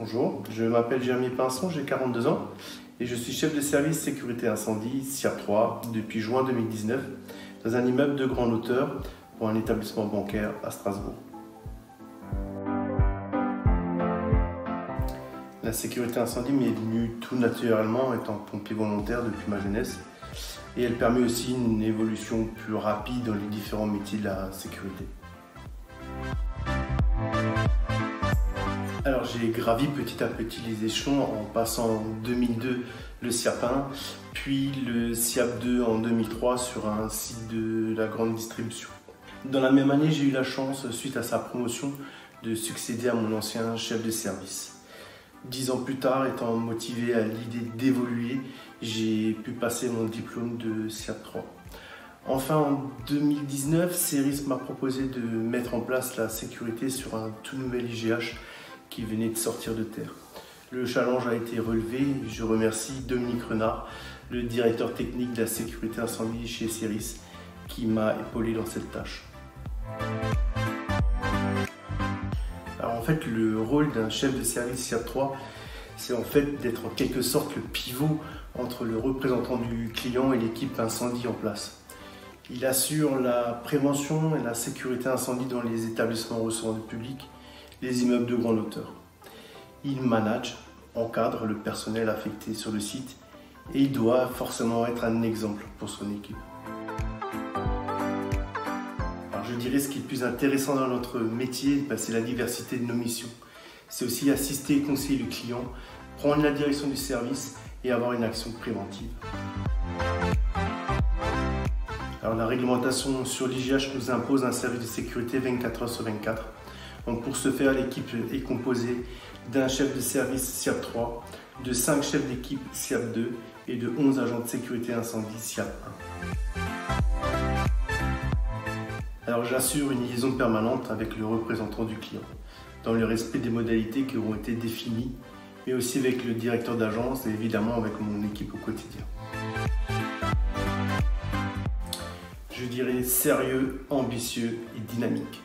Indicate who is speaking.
Speaker 1: Bonjour, je m'appelle Jérémy Pinson, j'ai 42 ans et je suis chef de service sécurité incendie SIAP 3 depuis juin 2019 dans un immeuble de grande hauteur pour un établissement bancaire à Strasbourg. La sécurité incendie m'est venue tout naturellement étant pompier volontaire depuis ma jeunesse et elle permet aussi une évolution plus rapide dans les différents métiers de la sécurité. Alors j'ai gravi petit à petit les échelons en passant en 2002 le SIAP 1, puis le SIAP 2 en 2003 sur un site de la grande distribution. Dans la même année, j'ai eu la chance, suite à sa promotion, de succéder à mon ancien chef de service. 10 ans plus tard, étant motivé à l'idée d'évoluer, j'ai pu passer mon diplôme de SIAP 3. Enfin, en 2019, CERIS m'a proposé de mettre en place la sécurité sur un tout nouvel IGH qui venait de sortir de terre. Le challenge a été relevé et je remercie Dominique Renard, le directeur technique de la sécurité incendie chez CERIS, qui m'a épaulé dans cette tâche. Alors en fait, le rôle d'un chef de service SIAP 3, c'est en fait d'être en quelque sorte le pivot entre le représentant du client et l'équipe incendie en place. Il assure la prévention et la sécurité incendie dans les établissements recevant du public, les immeubles de grande hauteur. Il manage, encadre le personnel affecté sur le site et il doit forcément être un exemple pour son équipe. Alors je dirais ce qui est le plus intéressant dans notre métier, c'est la diversité de nos missions. C'est aussi assister et conseiller le client, prendre la direction du service et avoir une action préventive. Alors la réglementation sur l'IGH nous impose un service de sécurité 24 heures sur 24. Donc pour ce faire, l'équipe est composée d'un chef de service SIAP 3, de 5 chefs d'équipe SIAP 2 et de 11 agents de sécurité incendie SIAP 1. Alors j'assure une liaison permanente avec le représentant du client, dans le respect des modalités qui auront été définies, mais aussi avec le directeur d'agence et évidemment avec mon équipe au quotidien. Je dirais sérieux, ambitieux et dynamique.